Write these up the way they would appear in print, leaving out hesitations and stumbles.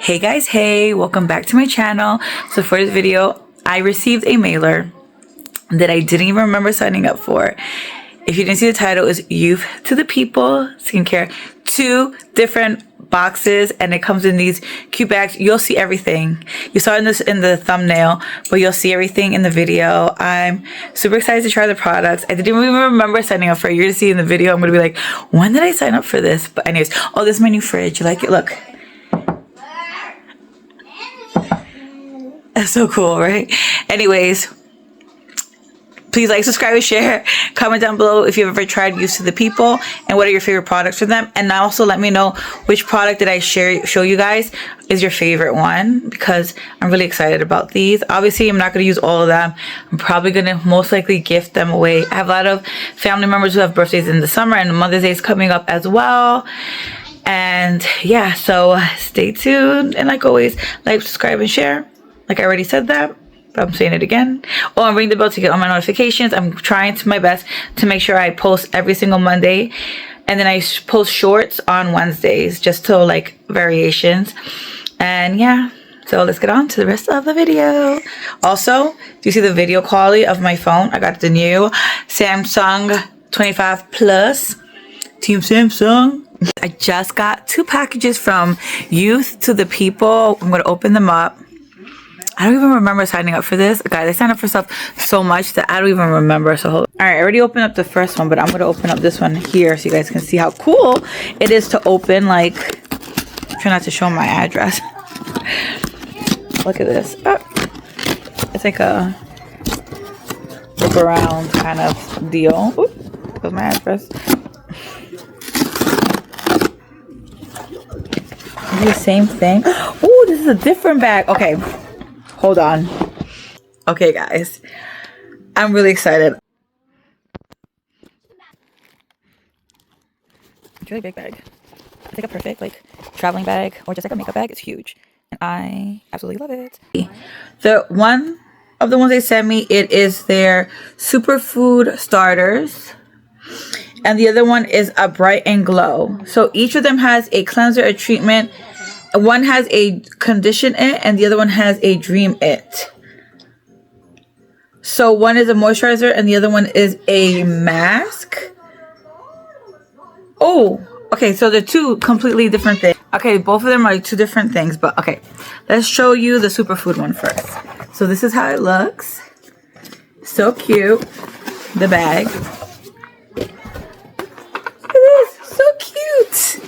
Hey guys, hey, welcome back to my channel. So for this video, I received a mailer that I didn't even remember signing up for. If you didn't see, the title is Youth to the People Skincare. 2 different boxes, and it comes in these cute bags. You'll see everything. You saw this in the thumbnail, but you'll see everything in the video. I'm super excited to try the products. I didn't even remember signing up for it. You're gonna see in the video. I'm gonna be like, when did I sign up for this? But anyways, oh, this is my new fridge. You like it? Look. That's so cool, right? Anyways, please like, subscribe, and share. Comment down below if you've ever tried Youth to the People and what are your favorite products for them. And also let me know which product that I show you guys is your favorite one, because I'm really excited about these. Obviously, I'm not going to use all of them. I'm probably going to most likely gift them away. I have a lot of family members who have birthdays in the summer, and Mother's Day is coming up as well. And yeah, so stay tuned. And like always, like, subscribe, and share. Like I already said that, but I'm saying it again. Oh, and ring the bell to get all my notifications. I'm trying to my best to make sure I post every single Monday. And then I post shorts on Wednesdays, just to like variations. And yeah, so let's get on to the rest of the video. Also, do you see the video quality of my phone? I got the new Samsung 25 Plus. Team Samsung. I just got 2 packages from Youth to the People. I'm going to open them up. I don't even remember signing up for this. Guys, I signed up for stuff so much that I don't even remember. So hold on. All right, I already opened up the first one, but I'm going to open up this one here so you guys can see how cool it is to open. Like, try not to show my address. Look at this. Oh, it's like a look around kind of deal. Oop, there's my address. Is it the same thing? Oh, this is a different bag. Okay. Hold on. Okay, guys. I'm really excited. It's a really big bag. It's like a perfect, like, traveling bag or just like a makeup bag. It's huge. And I absolutely love it. The one of the ones they sent me, it is their superfood starters. And the other one is a bright and glow. So each of them has a cleanser, a treatment. One has a condition it and the other one has a dream it. So one is a moisturizer and the other one is a mask. Oh, okay, so they're 2 completely different things. Okay, both of them are 2 different things, but okay. Let's show you the superfood one first. So this is how it looks. So cute. The bag. Look at this, so cute.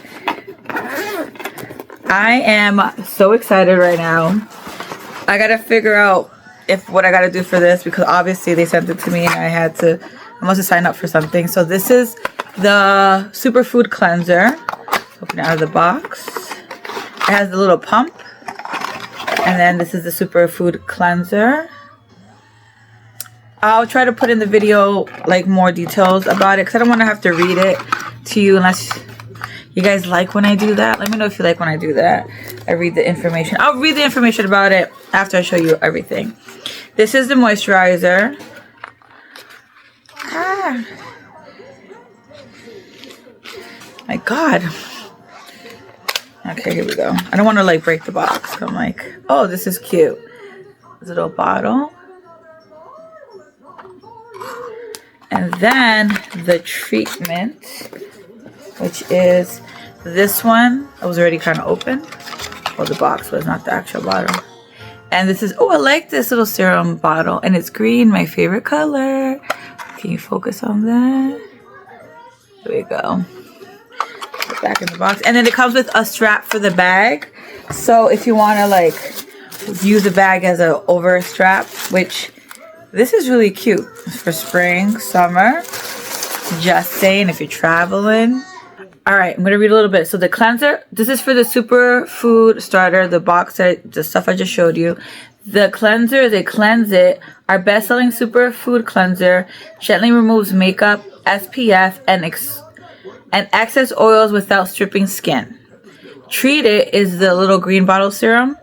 I am so excited right now. I gotta figure out what I gotta do for this, because obviously they sent it to me and I must have signed up for something. So this is the superfood cleanser. Open it out of the box. It has the little pump. And then this is the superfood cleanser. I'll try to put in the video like more details about it, because I don't want to have to read it to you unless you guys like when I do that. Let me know if you like when I do that. I read the information. I'll read the information about it after I show you everything. This is the moisturizer. My God. Okay, here we go. I don't want to like break the box. I'm like, oh, this is cute. This little bottle. And then the treatment, which is this one. I was already kind of open. Well, the box was, not the actual bottle. And this is, oh, I like this little serum bottle. And it's green, my favorite color. Can you focus on that? There we go. Put it back in the box. And then it comes with a strap for the bag. So if you want to like use the bag as an over strap, which this is really cute for spring, summer. Just saying, if you're traveling. All right, I'm going to read a little bit. So the cleanser, this is for the superfood starter, the box, the stuff I just showed you. The cleanser is a Cleanse It, our best-selling superfood cleanser. Gently removes makeup, SPF, and excess oils without stripping skin. Treat It is the little green bottle serum.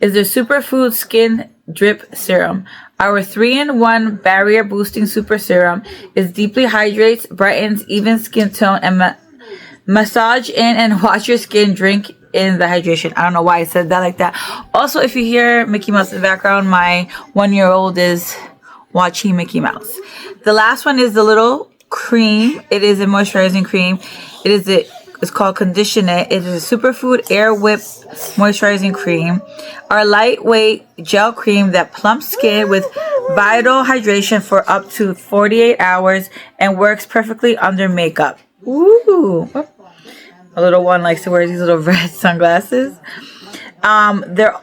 Is the superfood skin drip serum. Our 3-in-1 barrier boosting super serum is deeply hydrates, brightens even skin tone, and massage in and wash your skin. Drink in the hydration. I don't know why I said that like that. Also, if you hear Mickey Mouse in the background, my 1-year-old is watching Mickey Mouse. The last one is the little cream. It is a moisturizing cream. It's called Condition It. It is a superfood air whip moisturizing cream. Our lightweight gel cream that plumps skin with vital hydration for up to 48 hours and works perfectly under makeup. Ooh. A little one likes to wear these little red sunglasses. They're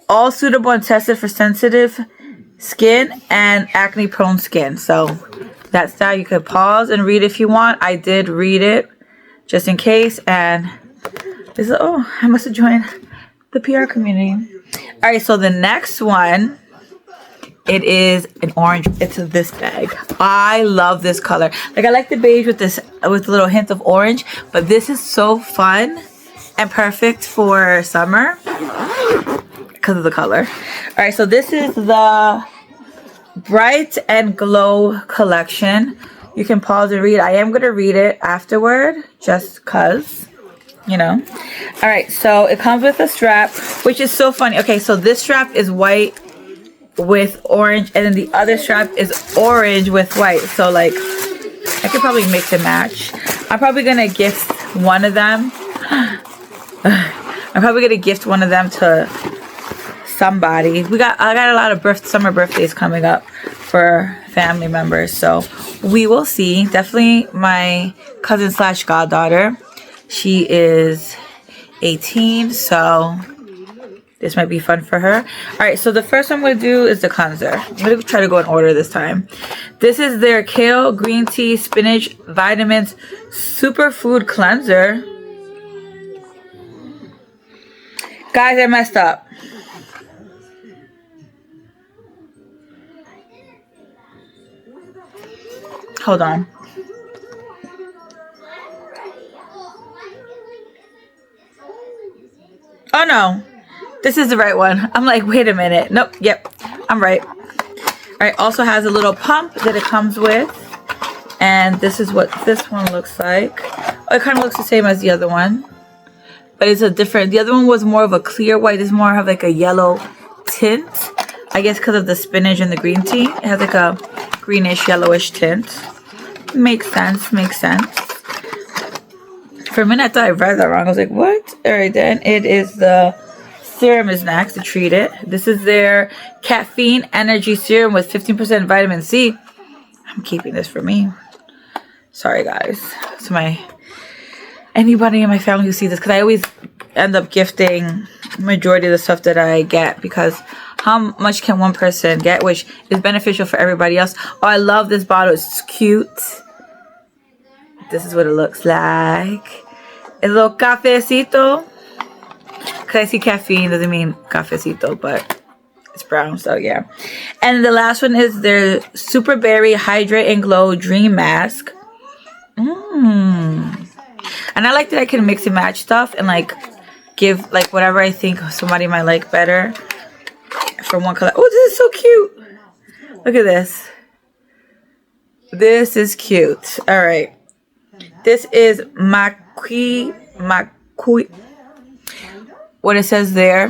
all suitable and tested for sensitive skin and acne prone skin. So that's that. You could pause and read if you want. I did read it just in case. And this is, oh, I must have joined the PR community. All right, so the next one, it is an orange. It's this bag. I love this color. Like, I like the beige with a little hint of orange, but this is so fun and perfect for summer because of the color. All right, so this is the Bright and Glow collection. You can pause and read. I am going to read it afterward just because, you know. All right, so it comes with a strap, which is so funny. Okay, so this strap is white with orange, and then the other strap is orange with white. So like, I could probably mix and match. I'm probably gonna gift one of them. I'm probably gonna gift one of them to somebody. I got a lot of summer birthdays coming up for family members, so we will see. Definitely my cousin / goddaughter. She is 18, so this might be fun for her. All right, so the first one I'm going to do is the cleanser. I'm going to try to go in order this time. This is their Kale Green Tea Spinach Vitamins Superfood Cleanser. Guys, I messed up. Hold on. Oh, no. This is the right one. I'm like, wait a minute. Nope. Yep. I'm right. All right. Also has a little pump that it comes with. And this is what this one looks like. Oh, it kind of looks the same as the other one. But it's a different. The other one was more of a clear white. This is more of like a yellow tint. I guess because of the spinach and the green tea. It has like a greenish, yellowish tint. Makes sense. Makes sense. For a minute, I thought I read that wrong. I was like, what? All right, then. It is the serum is next to treat it. This is their caffeine energy serum with 15% vitamin C. I'm keeping this for me. Sorry, guys. To anybody in my family who sees this, because I always end up gifting majority of the stuff that I get, because how much can one person get, which is beneficial for everybody else. Oh, I love this bottle. It's cute. This is what it looks like. A little cafecito. Because I see caffeine doesn't mean cafecito, but it's brown, so yeah. And the last one is their Super Berry Hydrate and Glow Dream Mask. And I like that I can mix and match stuff and like give like whatever I think somebody might like better from one color. Oh, this is so cute. Look at this. This is cute. All right. This is Makui. What it says there.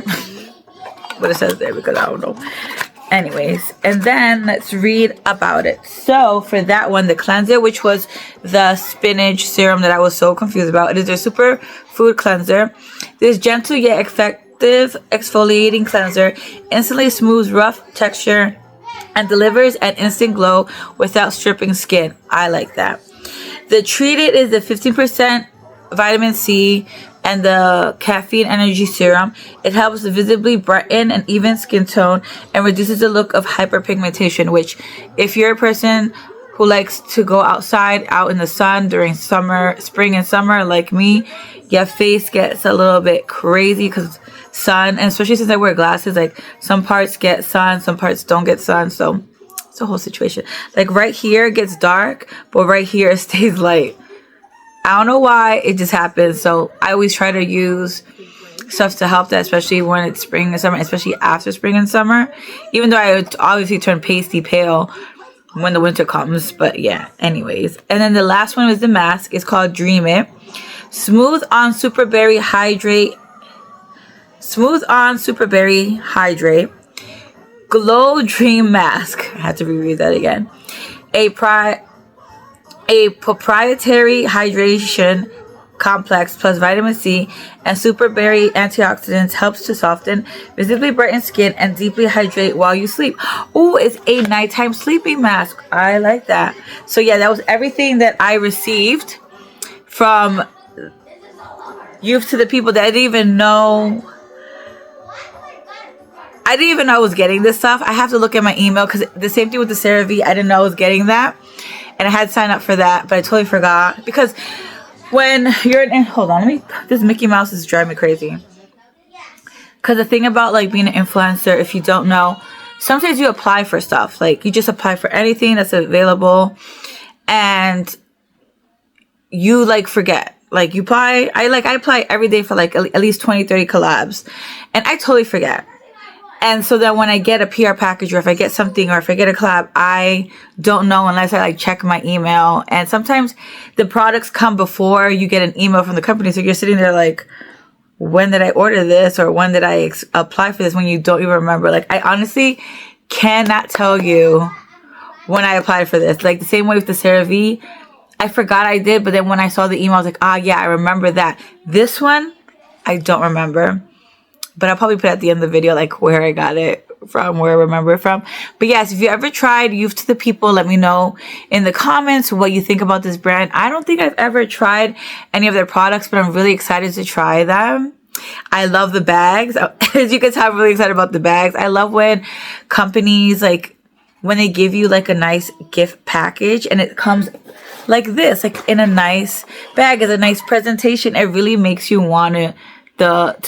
What it says there, because I don't know. Anyways, and then let's read about it. So for that one, the cleanser, which was the spinach serum that I was so confused about. It is their super food cleanser. This gentle yet effective exfoliating cleanser instantly smooths rough texture and delivers an instant glow without stripping skin. I like that. The treated is the 15% vitamin C and the caffeine energy serum. It helps visibly brighten and even skin tone and reduces the look of hyperpigmentation, which if you're a person who likes to go outside out in the sun during spring and summer like me, your face gets a little bit crazy because sun, and especially since I wear glasses, like some parts get sun, some parts don't get sun, so it's a whole situation. Like right here it gets dark, but right here it stays light. I don't know why, it just happens. So I always try to use stuff to help that, especially when it's spring and summer, especially after spring and summer, even though I would obviously turn pasty pale when the winter comes. But yeah, anyways. And then the last one is the mask. It's called Dream It. Smooth on Super Berry Hydrate Smooth On Super Berry Hydrate, Glow Dream Mask. I had to reread that again. A proprietary hydration complex plus vitamin C and super berry antioxidants helps to soften, visibly brighten skin, and deeply hydrate while you sleep. Oh, it's a nighttime sleeping mask. I like that. So yeah, that was everything that I received from Youth to the People that I didn't even know. I didn't even know I was getting this stuff. I have to look at my email because the same thing with the CeraVe. I didn't know I was getting that. And I had signed up for that, but I totally forgot. Because when you're in... Hold on, this Mickey Mouse is driving me crazy. Because the thing about like being an influencer, if you don't know, sometimes you apply for stuff. Like you just apply for anything that's available. And you like forget. Like you apply... I apply every day for like at least 20, 30 collabs. And I totally forget. And so then when I get a PR package or if I get something or if I get a collab, I don't know unless I like check my email. And sometimes the products come before you get an email from the company. So you're sitting there like, when did I order this? Or when did I apply for this? When you don't even remember. Like I honestly cannot tell you when I applied for this. Like the same way with the CeraVe. I forgot I did. But then when I saw the email, I was like, ah, yeah, I remember that. This one, I don't remember. But I'll probably put at the end of the video like where I got it from, where I remember it from. But yes, if you ever tried Youth to the People, let me know in the comments what you think about this brand. I don't think I've ever tried any of their products, but I'm really excited to try them. I love the bags. As you can tell, I'm really excited about the bags. I love when companies, like, when they give you like a nice gift package and it comes like this, like in a nice bag, as a nice presentation. It really makes you want to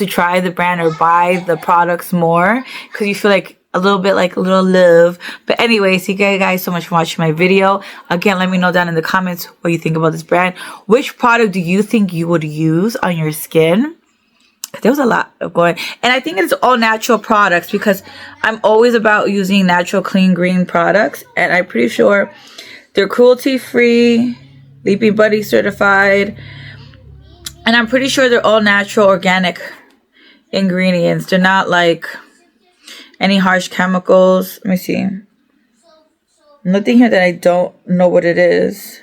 try the brand or buy the products more because you feel like a little bit like a little love. But anyways, thank you guys so much for watching my video. Again, let me know down in the comments what you think about this brand. Which product do you think you would use on your skin? There was a lot of going, and I think it's all natural products because I'm always about using natural, clean, green products, and I'm pretty sure they're cruelty-free, Leaping Buddy certified. And I'm pretty sure they're all natural, organic ingredients. They're not like any harsh chemicals. Let me see. Nothing here that I don't know what it is.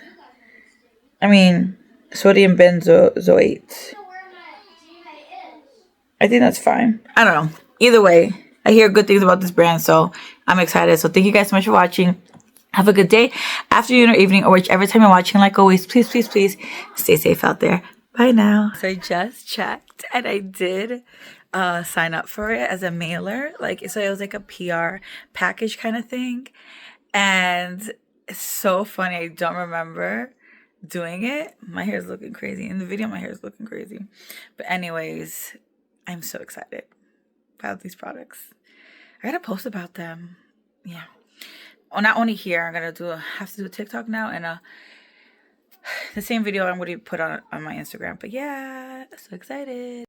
I mean, sodium benzoate. I think that's fine. I don't know. Either way, I hear good things about this brand, so I'm excited. So thank you guys so much for watching. Have a good day, afternoon, or evening, or whichever time you're watching. Like always, please, please, please stay safe out there. Bye now. So I just checked and I did sign up for it as a mailer. Like, so it was like a PR package kind of thing. And it's so funny. I don't remember doing it. My hair is looking crazy. In the video, my hair is looking crazy. But anyways, I'm so excited about these products. I gotta post about them. Yeah. Well, not only here, I'm gonna have to do a TikTok now and the same video I'm going to put on my Instagram. But yeah, so excited.